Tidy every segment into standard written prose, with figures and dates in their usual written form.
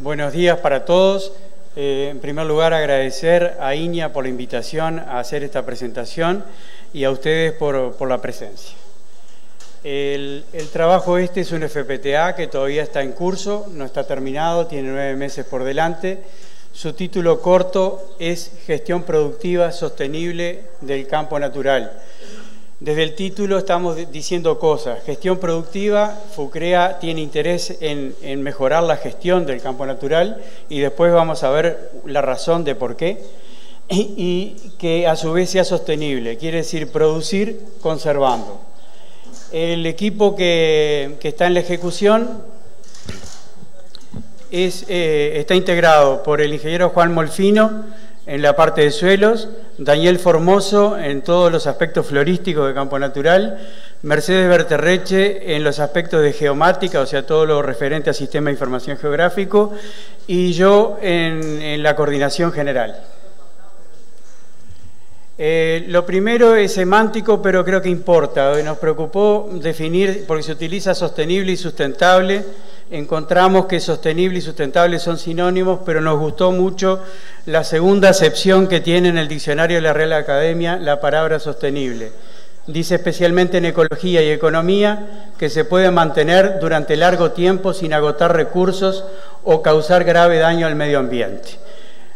Buenos días para todos. En primer lugar, agradecer a INIA por la invitación a hacer esta presentación y a ustedes por la presencia. El trabajo este es un FPTA que todavía está en curso, no está terminado, tiene 9 meses por delante. Su título corto es Gestión Productiva Sostenible del Campo Natural. Desde el título estamos diciendo cosas. Gestión productiva, FUCREA tiene interés en mejorar la gestión del campo natural y después vamos a ver la razón de por qué. Y que a su vez sea sostenible, quiere decir producir conservando. El equipo que está en la ejecución está integrado por el ingeniero Juan Molfino en la parte de suelos, Daniel Formoso en todos los aspectos florísticos de campo natural, Mercedes Berterreche en los aspectos de geomática, o sea, todo lo referente al sistema de información geográfico, y yo en la coordinación general. Lo primero es semántico, pero creo que importa. Nos preocupó definir, porque se utiliza sostenible y sustentable. Encontramos que sostenible y sustentable son sinónimos, pero nos gustó mucho la segunda acepción que tiene en el diccionario de la Real Academia la palabra sostenible. Dice especialmente en ecología y economía que se puede mantener durante largo tiempo sin agotar recursos o causar grave daño al medio ambiente.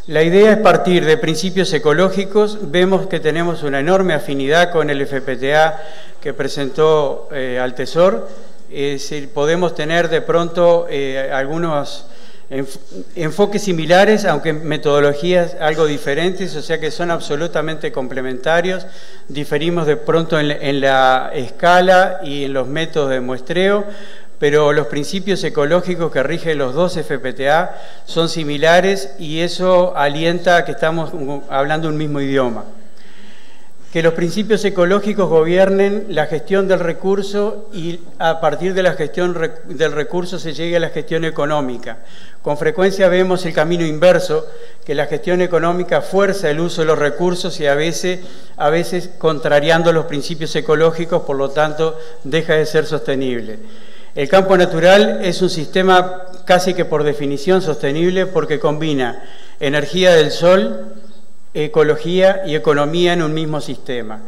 La idea es partir de principios ecológicos. Vemos que tenemos una enorme afinidad con el FPTA que presentó Altesor. Es decir, podemos tener de pronto algunos enfoques similares, aunque metodologías algo diferentes, o sea que son absolutamente complementarios. Diferimos de pronto en la escala y en los métodos de muestreo, pero los principios ecológicos que rigen los dos FPTA son similares y eso alienta a que estamos hablando un mismo idioma. Que los principios ecológicos gobiernen la gestión del recurso y a partir de la gestión del recurso se llegue a la gestión económica. Con frecuencia vemos el camino inverso, que la gestión económica fuerza el uso de los recursos y a veces contrariando los principios ecológicos, por lo tanto deja de ser sostenible. El campo natural es un sistema casi que por definición sostenible porque combina energía del sol, ecología y economía en un mismo sistema.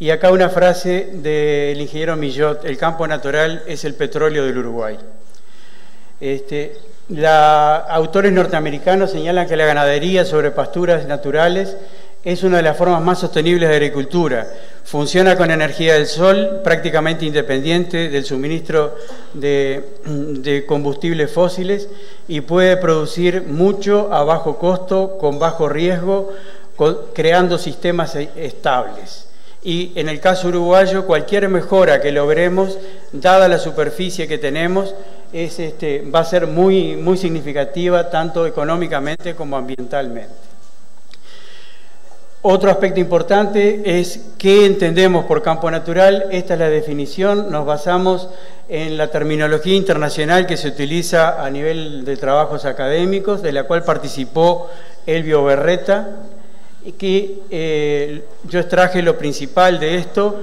Y acá una frase del ingeniero Millot: el campo natural es el petróleo del Uruguay. Autores norteamericanos señalan que la ganadería sobre pasturas naturales es una de las formas más sostenibles de agricultura. Funciona con energía del sol, prácticamente independiente del suministro de combustibles fósiles y puede producir mucho a bajo costo, con bajo riesgo, creando sistemas estables. Y en el caso uruguayo, cualquier mejora que logremos, dada la superficie que tenemos, va a ser muy, muy significativa, tanto económicamente como ambientalmente. Otro aspecto importante es qué entendemos por campo natural. Esta es la definición. Nos basamos en la terminología internacional que se utiliza a nivel de trabajos académicos, de la cual participó Elvio Berreta, que yo extraje lo principal de esto.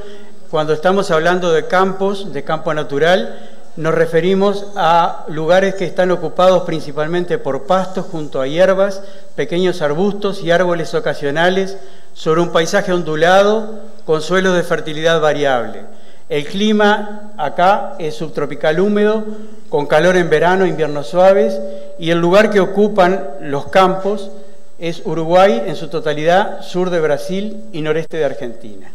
Cuando estamos hablando de campos, de campo natural, nos referimos a lugares que están ocupados principalmente por pastos junto a hierbas, pequeños arbustos y árboles ocasionales sobre un paisaje ondulado con suelos de fertilidad variable. El clima acá es subtropical húmedo, con calor en verano, inviernos suaves, y el lugar que ocupan los campos es Uruguay en su totalidad, sur de Brasil y noreste de Argentina.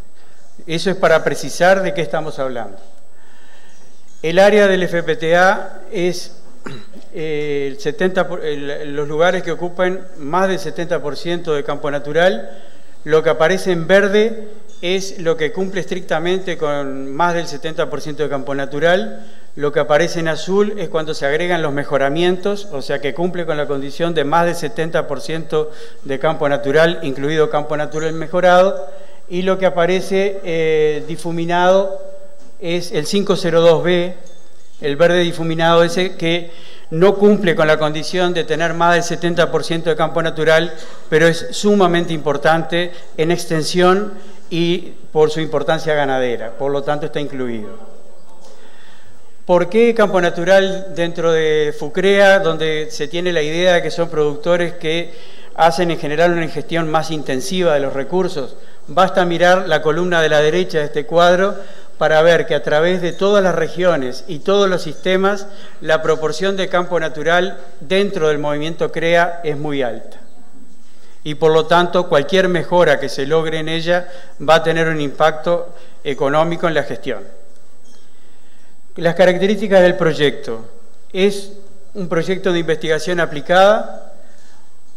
Eso es para precisar de qué estamos hablando. El área del FPTA es los lugares que ocupan más del 70% de campo natural. Lo que aparece en verde es lo que cumple estrictamente con más del 70% de campo natural. Lo que aparece en azul es cuando se agregan los mejoramientos, o sea que cumple con la condición de más del 70% de campo natural, incluido campo natural mejorado. Y lo que aparece difuminado es el 502B, el verde difuminado ese que no cumple con la condición de tener más del 70% de campo natural, pero es sumamente importante en extensión y por su importancia ganadera, por lo tanto está incluido. ¿Por qué campo natural dentro de FUCREA, donde se tiene la idea de que son productores que hacen en general una gestión más intensiva de los recursos? Basta mirar la columna de la derecha de este cuadro para ver que a través de todas las regiones y todos los sistemas, la proporción de campo natural dentro del movimiento CREA es muy alta. Y por lo tanto, cualquier mejora que se logre en ella va a tener un impacto económico en la gestión. Las características del proyecto. Es un proyecto de investigación aplicada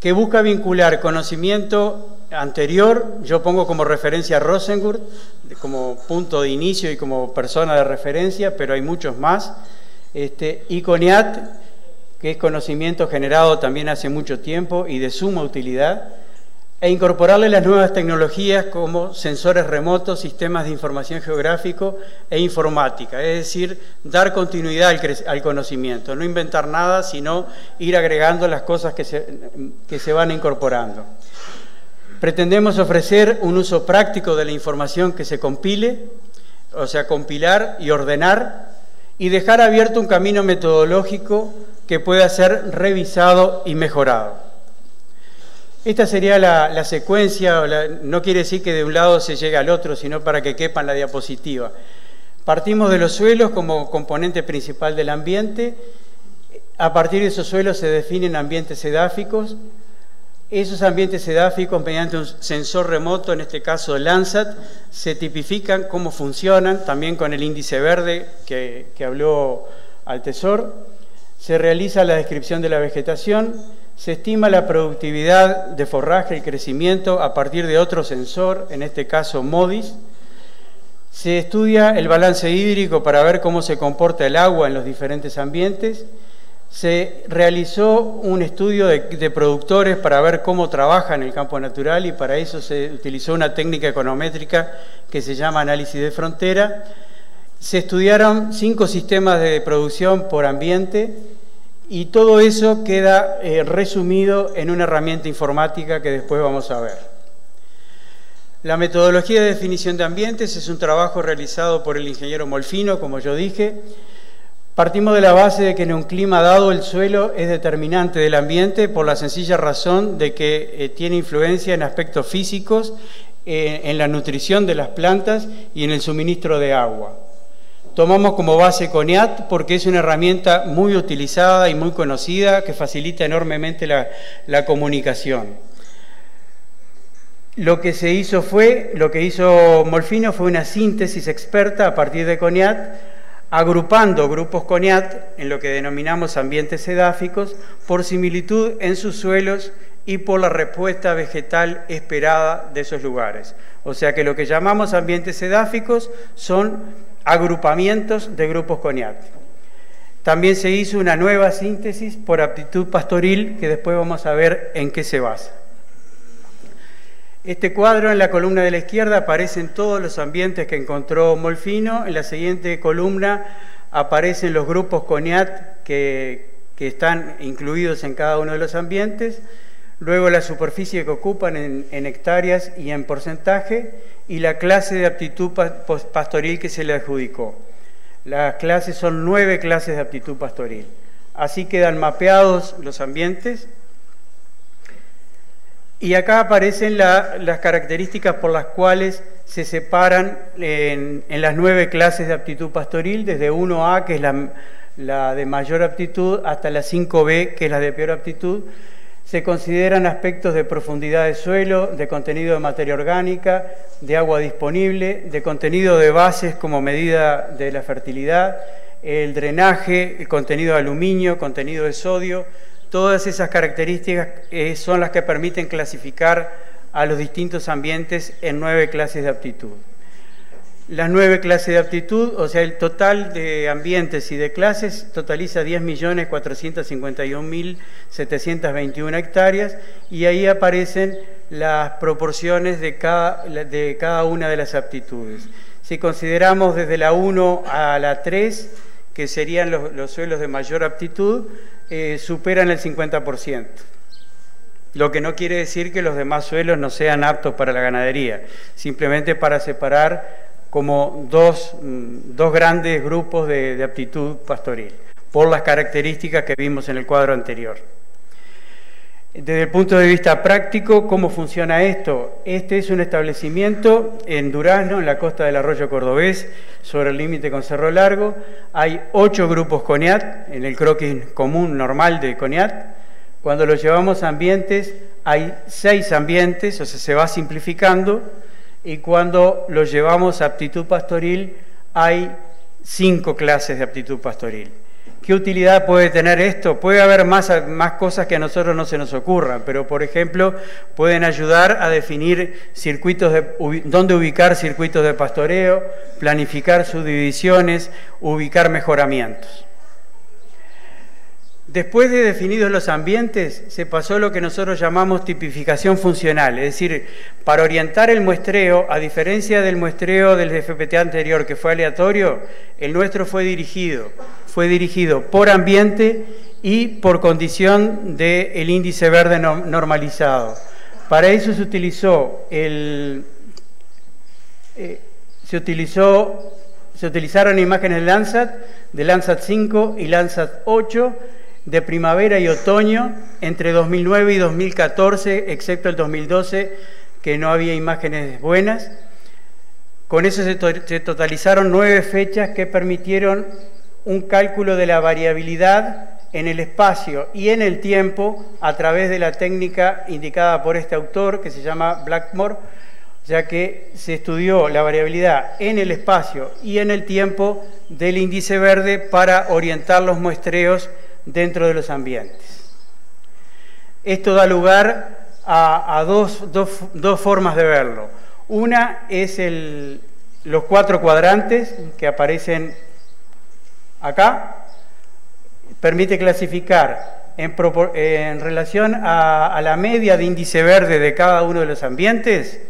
que busca vincular conocimiento anterior, yo pongo como referencia a Rosengurt, como punto de inicio y como persona de referencia, pero hay muchos más, y CONIAT, que es conocimiento generado también hace mucho tiempo y de suma utilidad, e incorporarle las nuevas tecnologías como sensores remotos, sistemas de información geográfico e informática, es decir, dar continuidad al conocimiento, no inventar nada, sino ir agregando las cosas que se van incorporando. Pretendemos ofrecer un uso práctico de la información que se compile, o sea, compilar y ordenar, y dejar abierto un camino metodológico que pueda ser revisado y mejorado. Esta sería la secuencia, no quiere decir que de un lado se llegue al otro, sino para que quepa en la diapositiva. Partimos de los suelos como componente principal del ambiente. A partir de esos suelos se definen ambientes edáficos. Esos ambientes edáficos, mediante un sensor remoto, en este caso Landsat, se tipifican cómo funcionan, también con el índice verde que habló Altesor. Se realiza la descripción de la vegetación, se estima la productividad de forraje y crecimiento a partir de otro sensor, en este caso MODIS. Se estudia el balance hídrico para ver cómo se comporta el agua en los diferentes ambientes. Se realizó un estudio de productores para ver cómo trabajan en el campo natural y para eso se utilizó una técnica econométrica que se llama análisis de frontera. Se estudiaron 5 sistemas de producción por ambiente y todo eso queda resumido en una herramienta informática que después vamos a ver. La metodología de definición de ambientes es un trabajo realizado por el ingeniero Molfino, como yo dije. Partimos de la base de que en un clima dado el suelo es determinante del ambiente por la sencilla razón de que tiene influencia en aspectos físicos, en la nutrición de las plantas y en el suministro de agua. Tomamos como base CONIAT porque es una herramienta muy utilizada y muy conocida que facilita enormemente la comunicación. Lo que hizo Molfino fue una síntesis experta a partir de CONIAT, agrupando grupos CONIAT en lo que denominamos ambientes edáficos por similitud en sus suelos y por la respuesta vegetal esperada de esos lugares. O sea que lo que llamamos ambientes edáficos son agrupamientos de grupos CONIAT. También se hizo una nueva síntesis por aptitud pastoril que después vamos a ver en qué se basa. Este cuadro en la columna de la izquierda aparecen todos los ambientes que encontró Molfino. En la siguiente columna aparecen los grupos CONIAT que están incluidos en cada uno de los ambientes. Luego la superficie que ocupan en hectáreas y en porcentaje y la clase de aptitud pastoril que se le adjudicó. Las clases son 9 clases de aptitud pastoril. Así quedan mapeados los ambientes. Y acá aparecen las características por las cuales se separan en las 9 clases de aptitud pastoril, desde 1A, que es la de mayor aptitud, hasta la 5B, que es la de peor aptitud. Se consideran aspectos de profundidad de suelo, de contenido de materia orgánica, de agua disponible, de contenido de bases como medida de la fertilidad, el drenaje, el contenido de aluminio, contenido de sodio. Todas esas características son las que permiten clasificar a los distintos ambientes en 9 clases de aptitud. Las 9 clases de aptitud, o sea, el total de ambientes y de clases totaliza 10.451.721 hectáreas y ahí aparecen las proporciones de cada una de las aptitudes. Si consideramos desde la 1 a la 3, que serían los suelos de mayor aptitud, superan el 50%. Lo que no quiere decir que los demás suelos no sean aptos para la ganadería, simplemente para separar como dos grandes grupos de aptitud pastoril, por las características que vimos en el cuadro anterior. Desde el punto de vista práctico, ¿cómo funciona esto? Este es un establecimiento en Durazno, en la costa del arroyo Cordobés, sobre el límite con Cerro Largo. Hay 8 grupos CONIAT, en el croquis común normal de CONIAT. Cuando lo llevamos a ambientes, hay 6 ambientes, o sea, se va simplificando. Y cuando lo llevamos a aptitud pastoril, hay 5 clases de aptitud pastoril. ¿Qué utilidad puede tener esto? Puede haber más cosas que a nosotros no se nos ocurran, pero por ejemplo pueden ayudar a definir circuitos dónde ubicar circuitos de pastoreo, planificar subdivisiones, ubicar mejoramientos. Después de definidos los ambientes, se pasó lo que nosotros llamamos tipificación funcional, es decir, para orientar el muestreo, a diferencia del muestreo del FPT anterior que fue aleatorio, el nuestro fue dirigido por ambiente y por condición del índice verde normalizado. Para eso se utilizaron imágenes de Landsat 5 y Landsat 8 de primavera y otoño entre 2009 y 2014, excepto el 2012, que no había imágenes buenas. Con eso se totalizaron 9 fechas que permitieron un cálculo de la variabilidad en el espacio y en el tiempo a través de la técnica indicada por este autor, que se llama Blackmore, ya que se estudió la variabilidad en el espacio y en el tiempo del índice verde para orientar los muestreos dentro de los ambientes. Esto da lugar a dos formas de verlo. Una es los 4 cuadrantes que aparecen acá. Permite clasificar en relación a la media de índice verde de cada uno de los ambientes.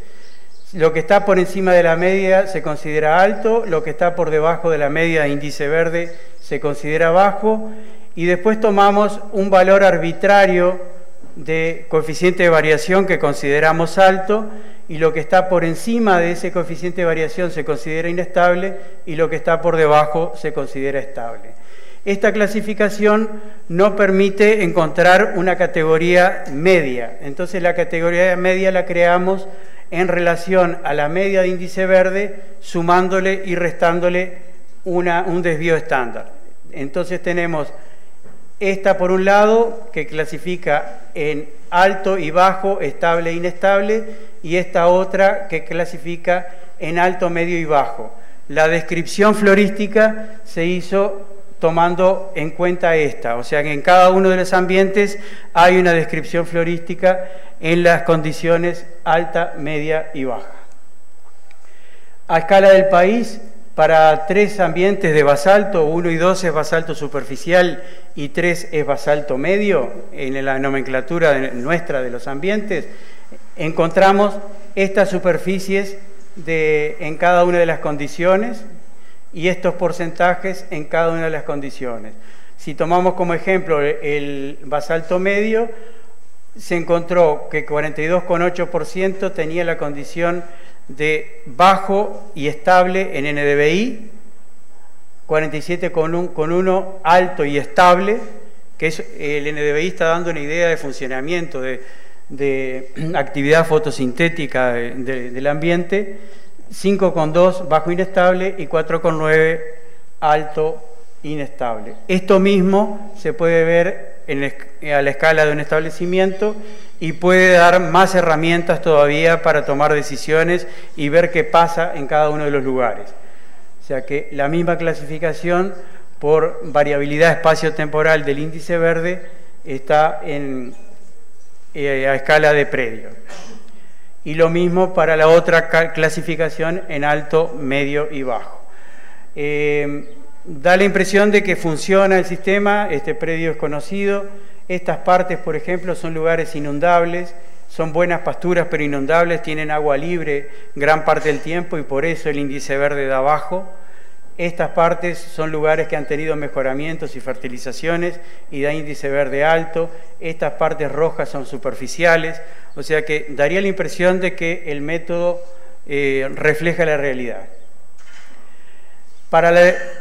Lo que está por encima de la media se considera alto, lo que está por debajo de la media de índice verde se considera bajo, y después tomamos un valor arbitrario de coeficiente de variación que consideramos alto, y lo que está por encima de ese coeficiente de variación se considera inestable y lo que está por debajo se considera estable. Esta clasificación no permite encontrar una categoría media, entonces la categoría media la creamos en relación a la media de índice verde, sumándole y restándole un desvío estándar. Entonces tenemos esta por un lado, que clasifica en alto y bajo, estable e inestable, y esta otra que clasifica en alto, medio y bajo. La descripción florística se hizo tomando en cuenta esta, o sea que en cada uno de los ambientes hay una descripción florística en las condiciones alta, media y baja. A escala del país, para 3 ambientes de basalto, 1 y 2 es basalto superficial y 3 es basalto medio, en la nomenclatura nuestra de los ambientes, encontramos estas superficies en cada una de las condiciones y estos porcentajes en cada una de las condiciones. Si tomamos como ejemplo el basalto medio, se encontró que 42,8% tenía la condición de bajo y estable en NDVI, 47,1 alto y estable, que es, el NDVI está dando una idea de funcionamiento, de actividad fotosintética del ambiente, 5,2 bajo inestable y 4,9 alto inestable. Esto mismo se puede ver a la escala de un establecimiento y puede dar más herramientas todavía para tomar decisiones y ver qué pasa en cada uno de los lugares. O sea que la misma clasificación por variabilidad espacio-temporal del índice verde está a escala de predio. Y lo mismo para la otra clasificación en alto, medio y bajo. Da la impresión de que funciona el sistema, este predio es conocido. Estas partes, por ejemplo, son lugares inundables, son buenas pasturas pero inundables, tienen agua libre gran parte del tiempo y por eso el índice verde da bajo. Estas partes son lugares que han tenido mejoramientos y fertilizaciones y da índice verde alto. Estas partes rojas son superficiales, o sea que daría la impresión de que el método refleja la realidad.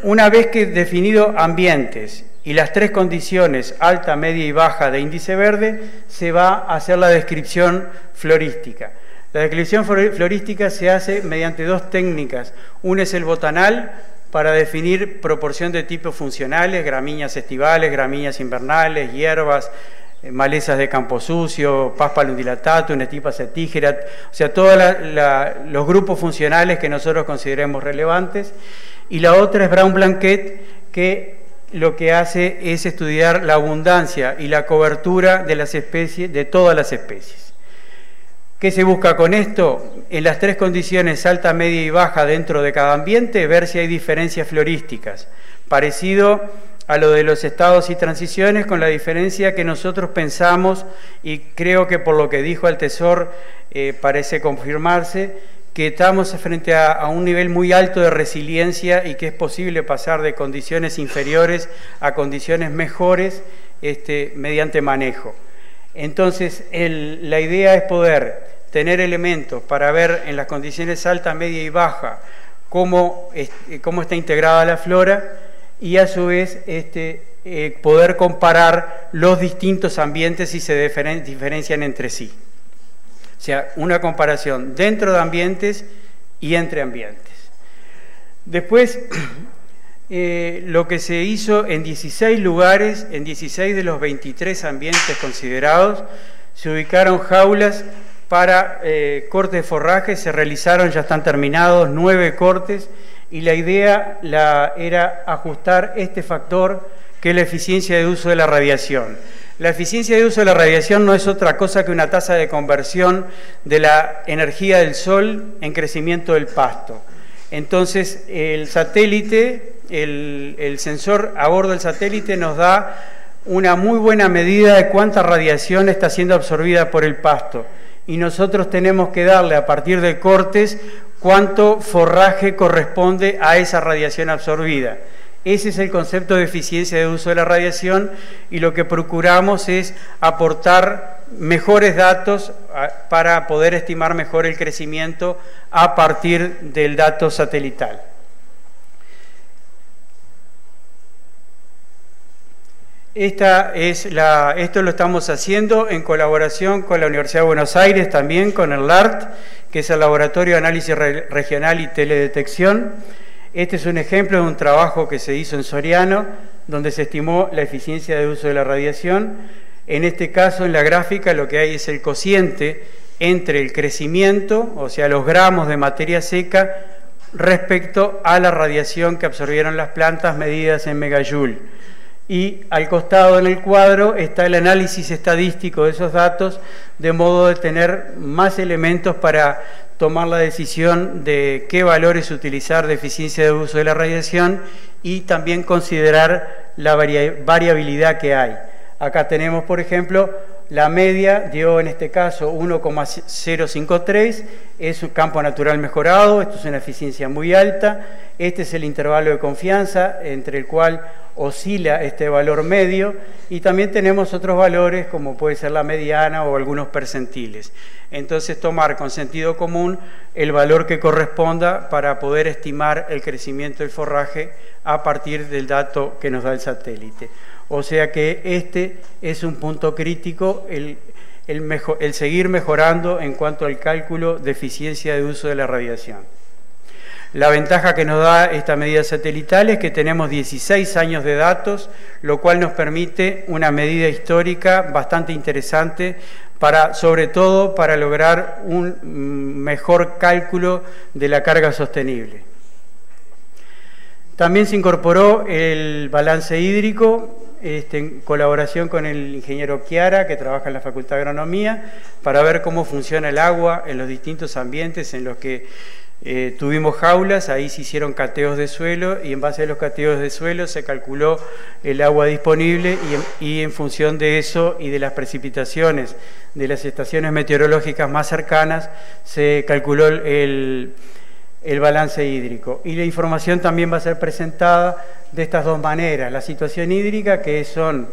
Una vez que definido ambientes y las tres condiciones, alta, media y baja de índice verde, se va a hacer la descripción florística. La descripción florística se hace mediante dos técnicas. Una es el botanal, para definir proporción de tipos funcionales, gramíneas estivales, gramíneas invernales, hierbas, malezas de campo sucio, Paspalum dilatatum, Estipa setigera, o sea, todos los grupos funcionales que nosotros consideremos relevantes. Y la otra es Brown-Blanquet, que lo que hace es estudiar la abundancia y la cobertura de las especies, de todas las especies. ¿Qué se busca con esto? En las tres condiciones alta, media y baja dentro de cada ambiente, ver si hay diferencias florísticas, parecido a lo de los estados y transiciones, con la diferencia que nosotros pensamos, y creo que por lo que dijo Altesor parece confirmarse, que estamos frente a un nivel muy alto de resiliencia y que es posible pasar de condiciones inferiores a condiciones mejores mediante manejo. Entonces, la idea es poder tener elementos para ver en las condiciones alta, media y baja cómo está integrada la flora, y a su vez poder comparar los distintos ambientes si se diferencian entre sí. O sea, una comparación dentro de ambientes y entre ambientes. Después, lo que se hizo en 16 lugares, en 16 de los 23 ambientes considerados, se ubicaron jaulas para cortes de forraje, se realizaron, ya están terminados, 9 cortes, y la idea era ajustar este factor, que es la eficiencia de uso de la radiación. La eficiencia de uso de la radiación no es otra cosa que una tasa de conversión de la energía del sol en crecimiento del pasto. Entonces, el satélite, el sensor a bordo del satélite nos da una muy buena medida de cuánta radiación está siendo absorbida por el pasto. Y nosotros tenemos que darle, a partir de cortes, cuánto forraje corresponde a esa radiación absorbida. Ese es el concepto de eficiencia de uso de la radiación, y lo que procuramos es aportar mejores datos para poder estimar mejor el crecimiento a partir del dato satelital. Esto lo estamos haciendo en colaboración con la Universidad de Buenos Aires, también con el LART, que es el Laboratorio de Análisis Regional y Teledetección. Este es un ejemplo de un trabajo que se hizo en Soriano, donde se estimó la eficiencia de uso de la radiación. En este caso, en la gráfica, lo que hay es el cociente entre el crecimiento, o sea, los gramos de materia seca, respecto a la radiación que absorbieron las plantas medidas en megajoule. Y al costado en el cuadro está el análisis estadístico de esos datos, de modo de tener más elementos para tomar la decisión de qué valores utilizar de eficiencia de uso de la radiación, y también considerar la variabilidad que hay. Acá tenemos, por ejemplo, la media dio en este caso 1,053, es un campo natural mejorado, esto es una eficiencia muy alta. Este es el intervalo de confianza entre el cual oscila este valor medio, y también tenemos otros valores como puede ser la mediana o algunos percentiles. Entonces, tomar con sentido común el valor que corresponda para poder estimar el crecimiento del forraje a partir del dato que nos da el satélite. O sea que este es un punto crítico, el seguir mejorando en cuanto al cálculo de eficiencia de uso de la radiación. La ventaja que nos da esta medida satelital es que tenemos 16 años de datos, lo cual nos permite una medida histórica bastante interesante, sobre todo para lograr un mejor cálculo de la carga sostenible. También se incorporó el balance hídrico, en colaboración con el ingeniero Chiara, que trabaja en la Facultad de Agronomía, para ver cómo funciona el agua en los distintos ambientes en los que tuvimos jaulas. Ahí se hicieron cateos de suelo, y en base a los cateos de suelo se calculó el agua disponible, y en función de eso y de las precipitaciones de las estaciones meteorológicas más cercanas, se calculó el el balance hídrico. Y la información también va a ser presentada de estas dos maneras: la situación hídrica, que son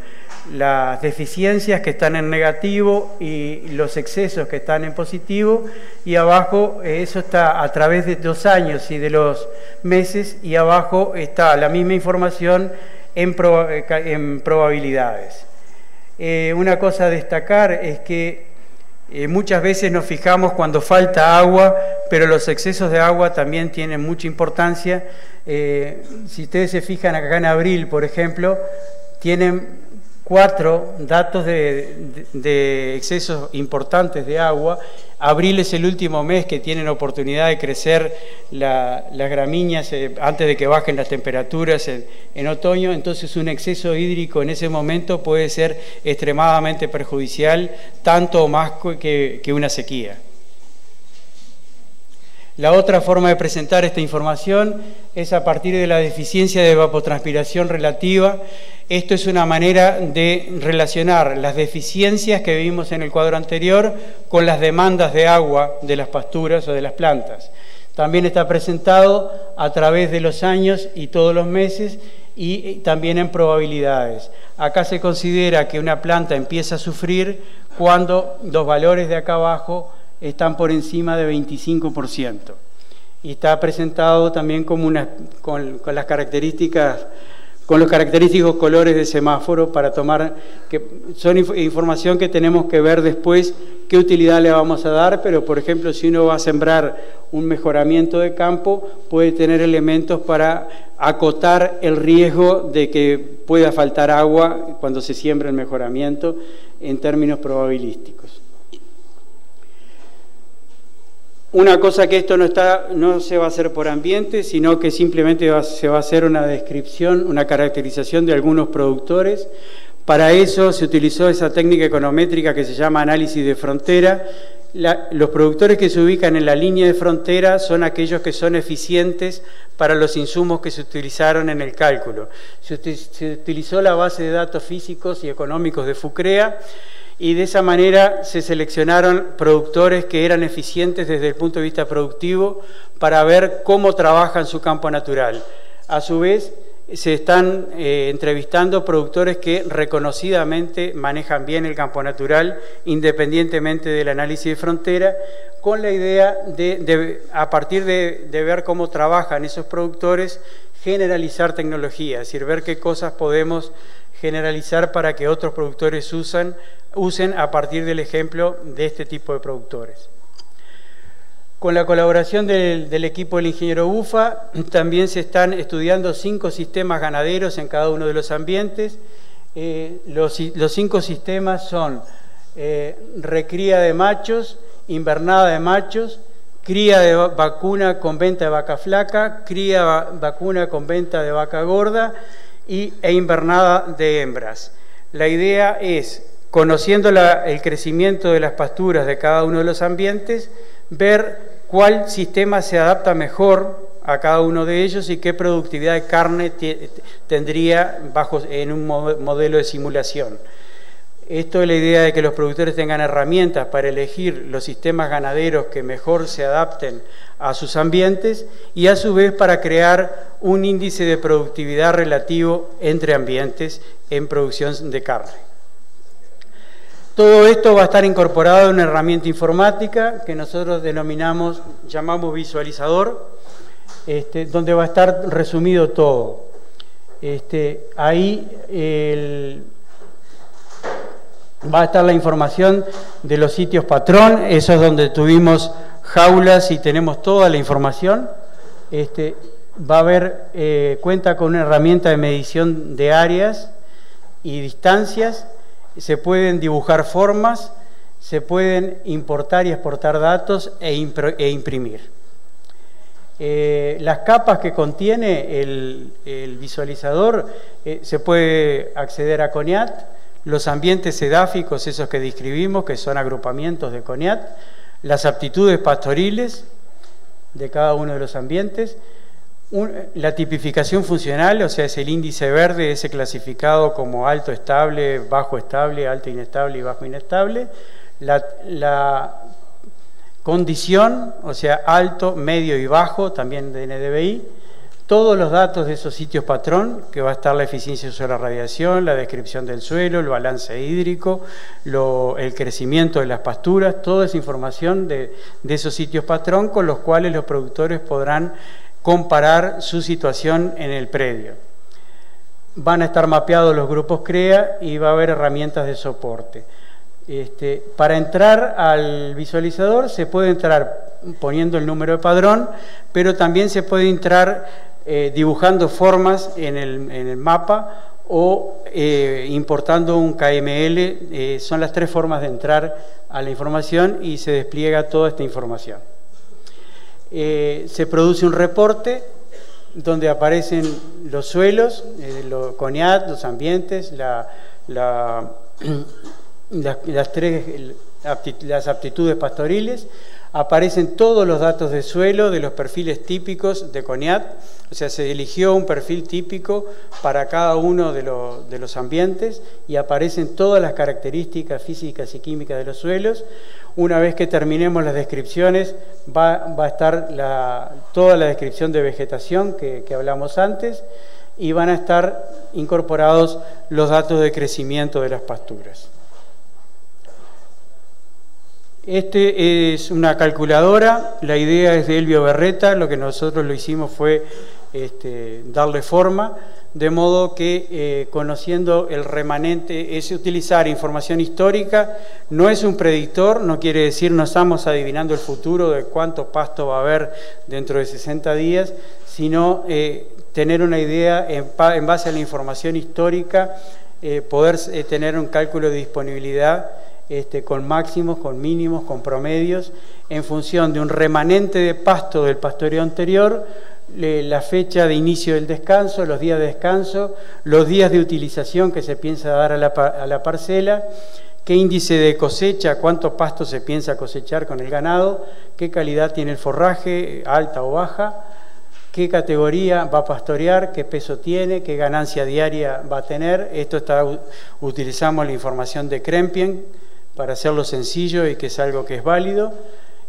las deficiencias que están en negativo y los excesos que están en positivo, y abajo eso está a través de los años y de los meses, y abajo está la misma información en probabilidades. Una cosa a destacar es que muchas veces nos fijamos cuando falta agua, pero los excesos de agua también tienen mucha importancia. Si ustedes se fijan acá en abril, por ejemplo, tienen 4 datos de excesos importantes de agua. Abril es el último mes que tienen oportunidad de crecer las gramíneas antes de que bajen las temperaturas en otoño. Entonces un exceso hídrico en ese momento puede ser extremadamente perjudicial, tanto o más que una sequía. La otra forma de presentar esta información es a partir de la deficiencia de evapotranspiración relativa. Esto es una manera de relacionar las deficiencias que vimos en el cuadro anterior con las demandas de agua de las pasturas o de las plantas. También está presentado a través de los años y todos los meses, y también en probabilidades. Acá se considera que una planta empieza a sufrir cuando los valores de acá abajo están por encima de 25%. Y está presentado también como con las características, con los característicos colores de semáforo, para tomar, que son información que tenemos que ver después qué utilidad le vamos a dar, pero por ejemplo si uno va a sembrar un mejoramiento de campo, puede tener elementos para acotar el riesgo de que pueda faltar agua cuando se siembra el mejoramiento en términos probabilísticos. Una cosa que esto no se va a hacer por ambiente, sino que simplemente se va a hacer una descripción, una caracterización de algunos productores. Para eso se utilizó esa técnica econométrica que se llama análisis de frontera. Los productores que se ubican en la línea de frontera son aquellos que son eficientes para los insumos que se utilizaron en el cálculo. Se utilizó la base de datos físicos y económicos de FUCREA, y de esa manera se seleccionaron productores que eran eficientes desde el punto de vista productivo para ver cómo trabajan su campo natural. A su vez, se están entrevistando productores que reconocidamente manejan bien el campo natural, independientemente del análisis de frontera, con la idea de a partir de ver cómo trabajan esos productores, generalizar tecnología, es decir, ver qué cosas podemos generalizar para que otros productores usen a partir del ejemplo de este tipo de productores. Con la colaboración del equipo del ingeniero Bufa, también se están estudiando 5 sistemas ganaderos en cada uno de los ambientes. Los 5 sistemas son recría de machos, invernada de machos, cría de vacuna con venta de vaca flaca, cría vacuna con venta de vaca gorda e invernada de hembras. La idea es, conociendo el crecimiento de las pasturas de cada uno de los ambientes, ver cuál sistema se adapta mejor a cada uno de ellos y qué productividad de carne tendría en un modelo de simulación. Esto es la idea de que los productores tengan herramientas para elegir los sistemas ganaderos que mejor se adapten a sus ambientes, y a su vez para crear un índice de productividad relativo entre ambientes en producción de carne. Todo esto va a estar incorporado en una herramienta informática que nosotros llamamos visualizador, donde va a estar resumido todo. Ahí va a estar la información de los sitios patrón, eso es donde tuvimos jaulas y tenemos toda la información. Va a haber, cuenta con una herramienta de medición de áreas y distancias, se pueden dibujar formas, se pueden importar y exportar datos e imprimir. Las capas que contiene el visualizador, se puede acceder a CONIAT, los ambientes edáficos, esos que describimos, que son agrupamientos de CONIAT, las aptitudes pastoriles de cada uno de los ambientes, la tipificación funcional, o sea, es el índice verde, ese clasificado como alto estable, bajo estable, alto inestable y bajo inestable, la condición, o sea, alto, medio y bajo, también de NDVI, todos los datos de esos sitios patrón, que va a estar la eficiencia de uso de la radiación, la descripción del suelo, el balance hídrico, el crecimiento de las pasturas, toda esa información de esos sitios patrón con los cuales los productores podrán comparar su situación en el predio. Van a estar mapeados los grupos CREA y va a haber herramientas de soporte. Para entrar al visualizador se puede entrar poniendo el número de padrón, pero también se puede entrar dibujando formas en el mapa o importando un KML. Son las tres formas de entrar a la información y se despliega toda esta información. Se produce un reporte donde aparecen los suelos, los CONIAT, los ambientes, las aptitudes pastoriles. Aparecen todos los datos de suelo de los perfiles típicos de CONIAT, o sea, se eligió un perfil típico para cada uno de los ambientes y aparecen todas las características físicas y químicas de los suelos. Una vez que terminemos las descripciones, va a estar toda la descripción de vegetación que hablamos antes y van a estar incorporados los datos de crecimiento de las pasturas. Es una calculadora, la idea es de Elvio Berreta, lo que nosotros lo hicimos fue darle forma, de modo que conociendo el remanente, es utilizar información histórica, no es un predictor, no quiere decir no estamos adivinando el futuro de cuánto pasto va a haber dentro de 60 días, sino tener una idea en base a la información histórica, poder tener un cálculo de disponibilidad con máximos, con mínimos, con promedios, en función de un remanente de pasto del pastoreo anterior, la fecha de inicio del descanso, los días de descanso, los días de utilización que se piensa dar a la parcela, qué índice de cosecha, cuánto pasto se piensa cosechar con el ganado, qué calidad tiene el forraje, alta o baja, qué categoría va a pastorear, qué peso tiene, qué ganancia diaria va a tener. Utilizamos la información de Krempien para hacerlo sencillo y que es algo que es válido,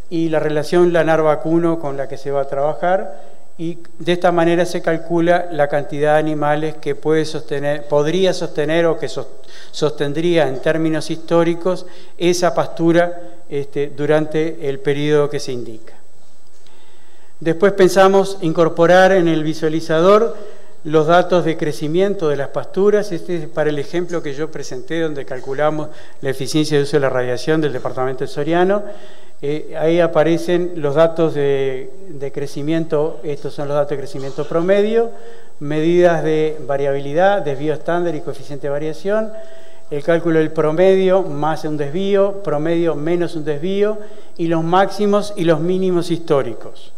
y la relación lanar-vacuno con la que se va a trabajar, y de esta manera se calcula la cantidad de animales que podría sostener o que sostendría en términos históricos esa pastura durante el periodo que se indica. Después pensamos incorporar en el visualizador los datos de crecimiento de las pasturas. Este es para el ejemplo que yo presenté, donde calculamos la eficiencia de uso de la radiación del departamento de Soriano. Ahí aparecen los datos de crecimiento, estos son los datos de crecimiento promedio, medidas de variabilidad, desvío estándar y coeficiente de variación, el cálculo del promedio más un desvío, promedio menos un desvío, y los máximos y los mínimos históricos.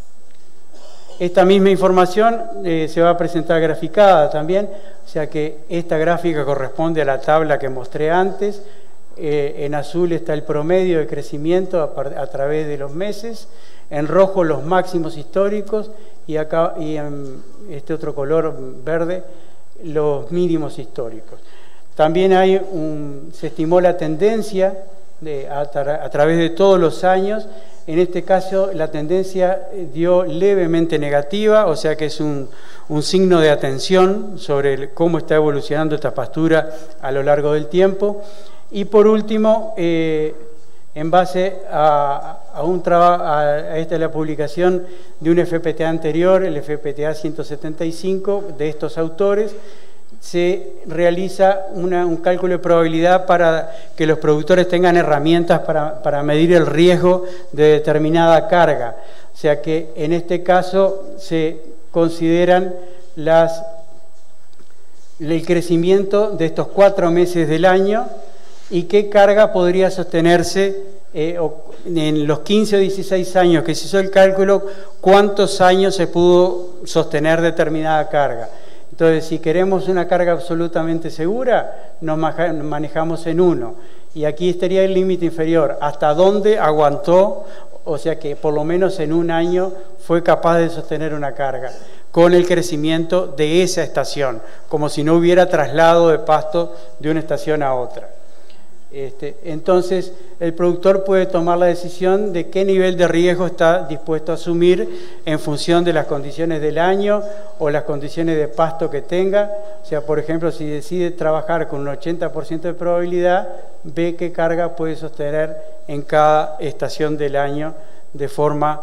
Esta misma información se va a presentar graficada también, o sea que esta gráfica corresponde a la tabla que mostré antes. En azul está el promedio de crecimiento a través de los meses, en rojo los máximos históricos y en este otro color verde los mínimos históricos. También se estimó la tendencia a través de todos los años. En este caso la tendencia dio levemente negativa, o sea que es un signo de atención sobre cómo está evolucionando esta pastura a lo largo del tiempo. Y por último, en base a esta es la publicación de un FPTA anterior, el FPTA 175 de estos autores, se realiza un cálculo de probabilidad para que los productores tengan herramientas para medir el riesgo de determinada carga. O sea que en este caso se consideran el crecimiento de estos 4 meses del año y qué carga podría sostenerse en los 15 o 16 años que se hizo el cálculo, cuántos años se pudo sostener determinada carga. Entonces, si queremos una carga absolutamente segura, nos manejamos en 1. Y aquí estaría el límite inferior, hasta dónde aguantó, o sea que por lo menos en 1 año fue capaz de sostener una carga, con el crecimiento de esa estación, como si no hubiera traslado de pasto de una estación a otra. Entonces, el productor puede tomar la decisión de qué nivel de riesgo está dispuesto a asumir en función de las condiciones del año o las condiciones de pasto que tenga. O sea, por ejemplo, si decide trabajar con un 80% de probabilidad, ve qué carga puede sostener en cada estación del año de forma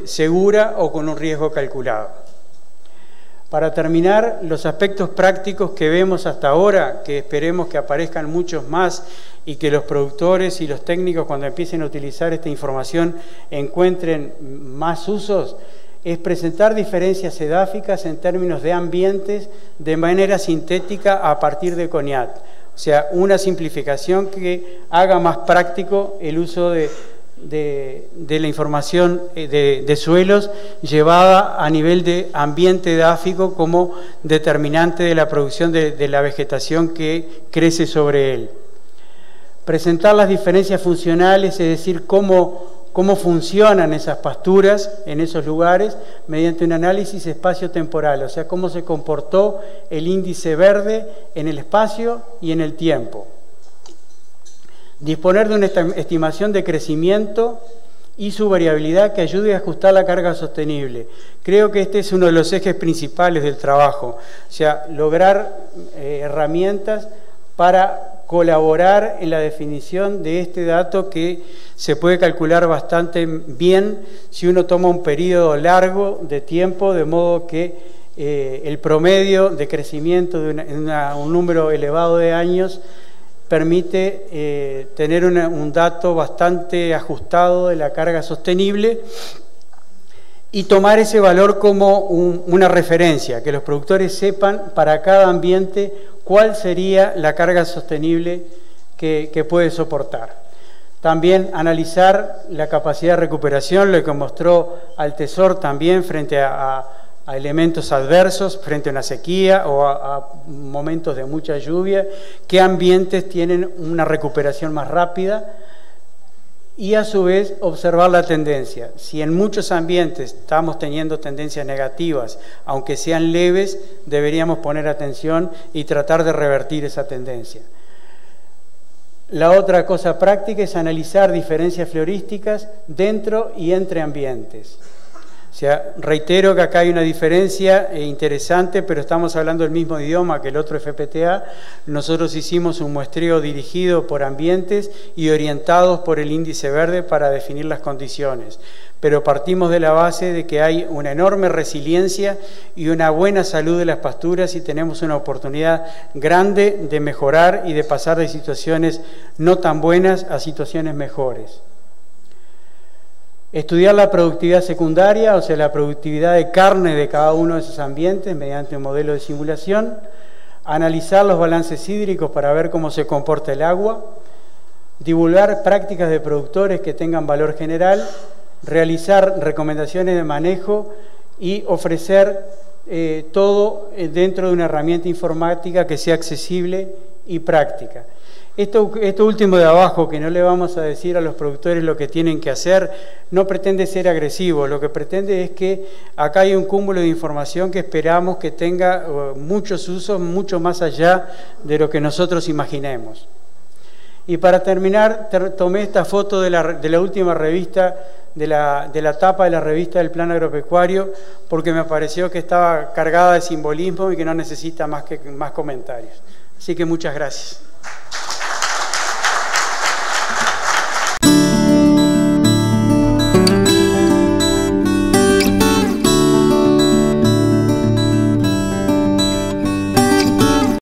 segura o con un riesgo calculado. Para terminar, los aspectos prácticos que vemos hasta ahora, que esperemos que aparezcan muchos más y que los productores y los técnicos cuando empiecen a utilizar esta información encuentren más usos, es presentar diferencias edáficas en términos de ambientes de manera sintética a partir de CONIAT. O sea, una simplificación que haga más práctico el uso de la información de suelos llevada a nivel de ambiente edáfico como determinante de la producción de la vegetación que crece sobre él. Presentar las diferencias funcionales, es decir, cómo funcionan esas pasturas en esos lugares mediante un análisis espacio-temporal, o sea, cómo se comportó el índice verde en el espacio y en el tiempo. Disponer de una estimación de crecimiento y su variabilidad que ayude a ajustar la carga sostenible. Creo que este es uno de los ejes principales del trabajo, o sea, lograr herramientas para colaborar en la definición de este dato que se puede calcular bastante bien si uno toma un periodo largo de tiempo, de modo que el promedio de crecimiento de un número elevado de años permite tener un dato bastante ajustado de la carga sostenible y tomar ese valor como una referencia, que los productores sepan para cada ambiente cuál sería la carga sostenible que puede soportar. También analizar la capacidad de recuperación, lo que mostró Altesor también frente a elementos adversos, frente a una sequía o a momentos de mucha lluvia, qué ambientes tienen una recuperación más rápida y a su vez observar la tendencia. Si en muchos ambientes estamos teniendo tendencias negativas, aunque sean leves, deberíamos poner atención y tratar de revertir esa tendencia. La otra cosa práctica es analizar diferencias florísticas dentro y entre ambientes. O sea, reitero que acá hay una diferencia interesante, pero estamos hablando el mismo idioma que el otro FPTA. Nosotros hicimos un muestreo dirigido por ambientes y orientados por el índice verde para definir las condiciones. Pero partimos de la base de que hay una enorme resiliencia y una buena salud de las pasturas y tenemos una oportunidad grande de mejorar y de pasar de situaciones no tan buenas a situaciones mejores. Estudiar la productividad secundaria, o sea, la productividad de carne de cada uno de esos ambientes mediante un modelo de simulación. Analizar los balances hídricos para ver cómo se comporta el agua. Divulgar prácticas de productores que tengan valor general. Realizar recomendaciones de manejo y ofrecer todo dentro de una herramienta informática que sea accesible y práctica. Esto último de abajo, que no le vamos a decir a los productores lo que tienen que hacer, no pretende ser agresivo, lo que pretende es que acá hay un cúmulo de información que esperamos que tenga muchos usos, mucho más allá de lo que nosotros imaginemos. Y para terminar, tomé esta foto de la última revista, de la tapa de la revista del Plan Agropecuario, porque me pareció que estaba cargada de simbolismo y que no necesita más comentarios. Así que muchas gracias.